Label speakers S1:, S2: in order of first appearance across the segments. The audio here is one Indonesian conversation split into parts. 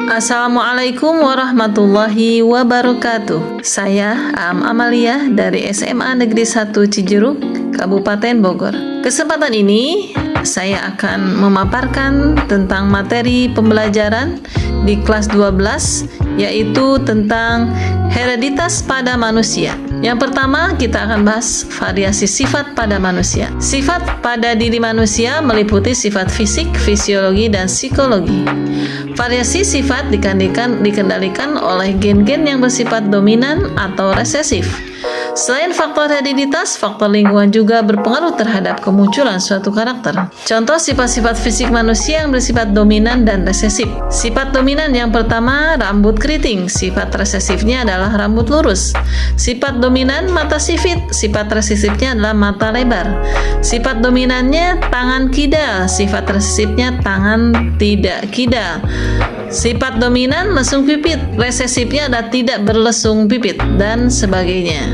S1: Assalamualaikum warahmatullahi wabarakatuh. Saya Amalia dari SMA Negeri 1 Cijeruk, Kabupaten Bogor. Kesempatan ini saya akan memaparkan tentang materi pembelajaran di kelas 12, yaitu tentang hereditas pada manusia. Yang pertama, kita akan bahas variasi sifat pada manusia. Sifat pada diri manusia meliputi sifat fisik, fisiologi, dan psikologi. Variasi sifat dikendalikan oleh gen-gen yang bersifat dominan atau resesif. Selain faktor hereditas, faktor lingkungan juga berpengaruh terhadap kemunculan suatu karakter. Contoh sifat-sifat fisik manusia yang bersifat dominan dan resesif. Sifat dominan yang pertama, rambut keriting. Sifat resesifnya adalah rambut lurus. Sifat dominan, mata sipit. Sifat resesifnya adalah mata lebar. Sifat dominannya, tangan kidal. Sifat resesifnya, tangan tidak kidal. Sifat dominan, lesung pipit. Resesifnya adalah tidak berlesung pipit, dan sebagainya.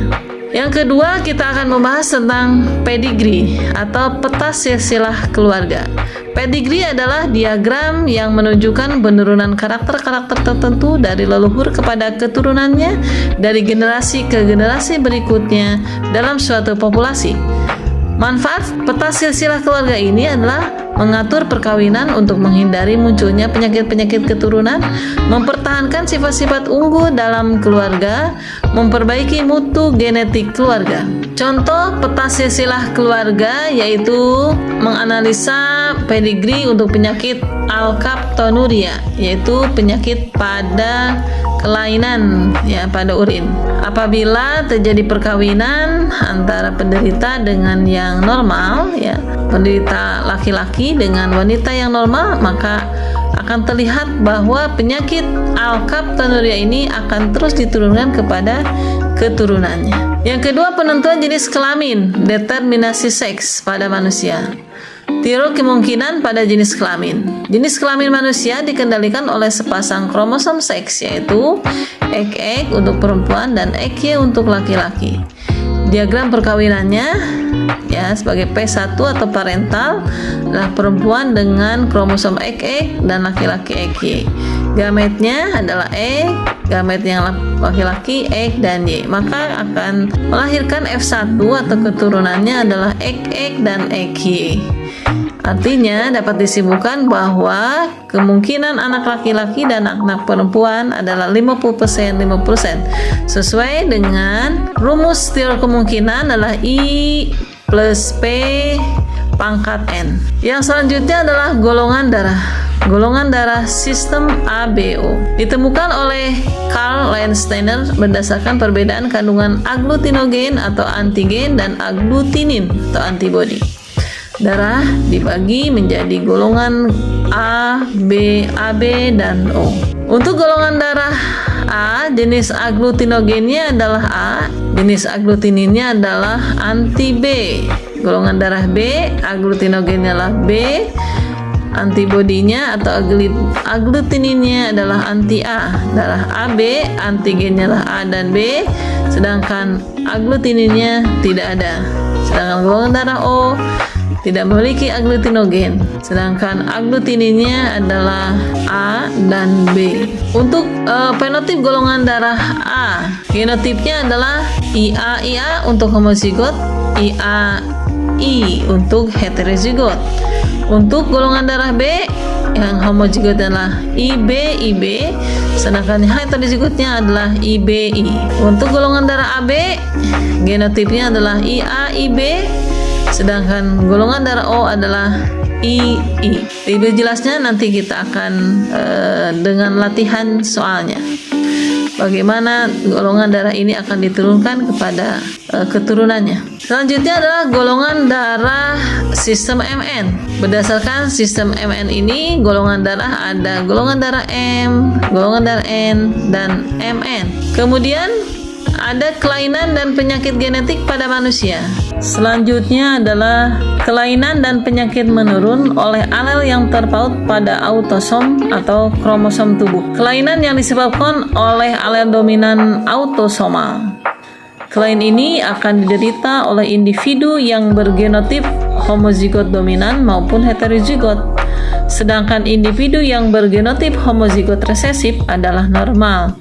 S1: Yang kedua, kita akan membahas tentang pedigree atau peta silsilah keluarga. Pedigree adalah diagram yang menunjukkan penurunan karakter-karakter tertentu dari leluhur kepada keturunannya dari generasi ke generasi berikutnya dalam suatu populasi. Manfaat peta silsilah keluarga ini adalah mengatur perkawinan untuk menghindari munculnya penyakit-penyakit keturunan, mempertahankan sifat-sifat unggul dalam keluarga, memperbaiki mutu genetik keluarga. Contoh peta silsilah keluarga yaitu menganalisa pedigree untuk penyakit alkaptonuria, yaitu penyakit pada kelainan pada urin. Apabila terjadi perkawinan antara penderita dengan yang normal, penderita laki-laki dengan wanita yang normal, maka akan terlihat bahwa penyakit alkaptonuria ini akan terus diturunkan kepada keturunannya. Yang kedua, penentuan jenis kelamin, determinasi seks pada manusia. Teori kemungkinan pada jenis kelamin. Jenis kelamin manusia dikendalikan oleh sepasang kromosom seks, yaitu XX untuk perempuan dan XY untuk laki-laki. Diagram perkawinannya sebagai P1 atau parental adalah perempuan dengan kromosom XX dan laki-laki XY. Gametnya adalah X, gamet yang laki-laki X dan Y. Maka akan melahirkan F1 atau keturunannya adalah XX dan XY. Artinya dapat disimpulkan bahwa kemungkinan anak laki-laki dan anak perempuan adalah 50% sesuai dengan rumus teori kemungkinan adalah I plus P pangkat N. Yang selanjutnya adalah golongan darah. Golongan darah sistem ABO ditemukan oleh Karl Landsteiner berdasarkan perbedaan kandungan agglutinogen atau antigen dan agglutinin atau antibodi. Darah dibagi menjadi golongan A, B, AB, dan O. Untuk golongan darah A, jenis agglutinogennya adalah A, jenis agglutininnya adalah anti B. Golongan darah B, agglutinogennya adalah B, antibodinya atau agglutininnya adalah anti A. Darah AB, antigennya adalah A dan B, sedangkan agglutininnya tidak ada. Sedangkan golongan darah O tidak memiliki agglutinogen, sedangkan agglutininnya adalah A dan B. Untuk fenotip golongan darah A, genotipnya adalah IA untuk homozigot, IAI untuk heterozigot. Untuk golongan darah B, yang homozigot adalah IB, sedangkan heterozigotnya adalah IBI. Untuk golongan darah AB, genotipnya adalah IAIB, sedangkan golongan darah O adalah II. Lebih jelasnya nanti kita akan dengan latihan soalnya. Bagaimana golongan darah ini akan diturunkan kepada keturunannya. Selanjutnya adalah golongan darah sistem MN. Berdasarkan sistem MN ini, golongan darah ada golongan darah M, golongan darah N, dan MN. Kemudian ada kelainan dan penyakit genetik pada manusia. Selanjutnya adalah kelainan dan penyakit menurun oleh alel yang terpaut pada autosom atau kromosom tubuh. Kelainan yang disebabkan oleh alel dominan autosomal. Kelainan ini akan diderita oleh individu yang bergenotip homozigot dominan maupun heterozigot. sedangkan individu yang bergenotip homozigot resesif adalah normal.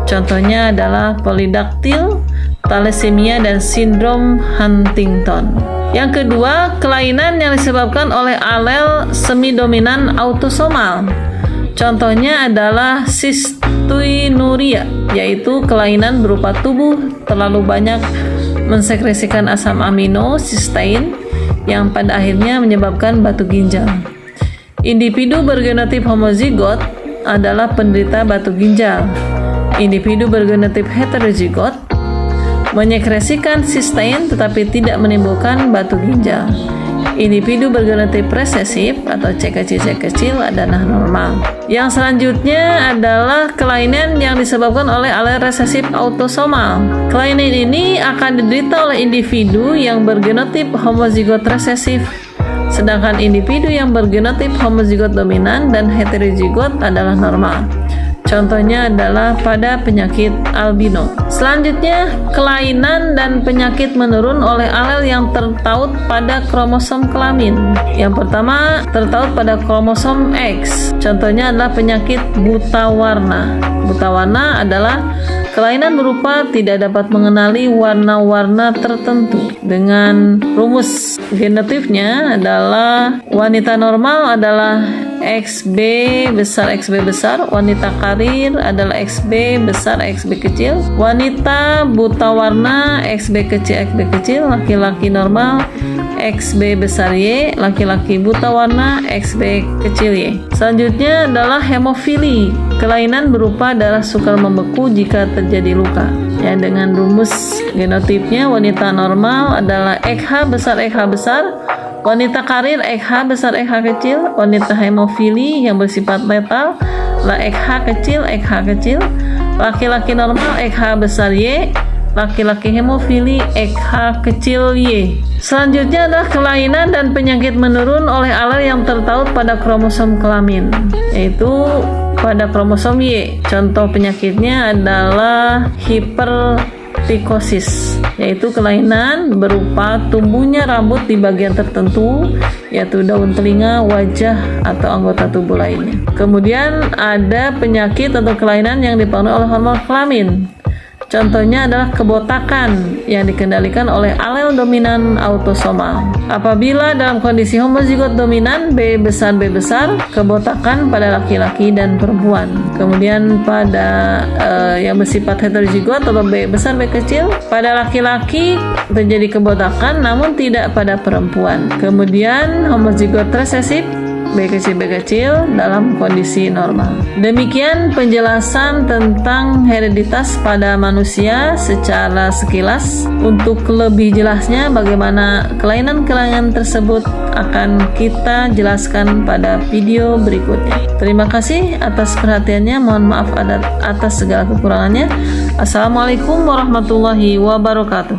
S1: Contohnya adalah polidaktil, thalassemia, dan sindrom Huntington. Yang kedua, kelainan yang disebabkan oleh alel semi-dominan autosomal. Contohnya adalah cystinuria, yaitu kelainan berupa tubuh terlalu banyak mensekresikan asam amino cysteine yang pada akhirnya menyebabkan batu ginjal. Individu bergenotip homozigot adalah penderita batu ginjal. Individu bergenotip heterozigot menyekresikan cysteine tetapi tidak menimbulkan batu ginjal. Individu bergenotip resesif atau C kecil adalah normal. Yang selanjutnya adalah kelainan yang disebabkan oleh alel resesif autosomal. Kelainan ini akan diderita oleh individu yang bergenotip homozigot resesif, sedangkan individu yang bergenotip homozigot dominan dan heterozigot adalah normal. Contohnya adalah pada penyakit albino. Selanjutnya, kelainan dan penyakit menurun oleh alel yang tertaut pada kromosom kelamin. Yang pertama, tertaut pada kromosom X. Contohnya adalah penyakit buta warna. Buta warna adalah kelainan berupa tidak dapat mengenali warna-warna tertentu. Dengan rumus genotipnya adalah wanita normal adalah XB besar XB besar, wanita karir adalah XB besar XB kecil, wanita buta warna XB kecil XB kecil, laki-laki normal XB besar Y, laki-laki buta warna XB kecil Y. Selanjutnya adalah hemofili, kelainan berupa darah sukar membeku jika terjadi luka. Ya, dengan rumus genotipnya wanita normal adalah XH besar XH besar, wanita karir XH besar XH kecil, wanita hemofili yang bersifat letal lah XH kecil XH kecil, laki-laki normal XH besar Y, laki-laki hemofili XH kecil Y. Selanjutnya adalah kelainan dan penyakit menurun oleh alel yang tertaut pada kromosom kelamin, yaitu pada kromosom Y. Contoh penyakitnya adalah hiperpikosis, yaitu kelainan berupa tumbuhnya rambut di bagian tertentu, yaitu daun telinga, wajah, atau anggota tubuh lainnya. Kemudian ada penyakit atau kelainan yang dipengaruhi oleh hormon kelamin. Contohnya adalah kebotakan yang dikendalikan oleh alel dominan autosomal. Apabila dalam kondisi homozigot dominan B besar, kebotakan pada laki-laki dan perempuan. Kemudian pada yang bersifat heterozigot atau B besar B kecil, pada laki-laki terjadi kebotakan namun tidak pada perempuan. Kemudian homozigot resesif B kecil dalam kondisi normal. Demikian penjelasan tentang hereditas pada manusia secara sekilas. Untuk lebih jelasnya bagaimana kelainan-kelainan tersebut akan kita jelaskan pada video berikutnya. Terima kasih atas perhatiannya. Mohon maaf atas segala kekurangannya. Assalamualaikum warahmatullahi wabarakatuh.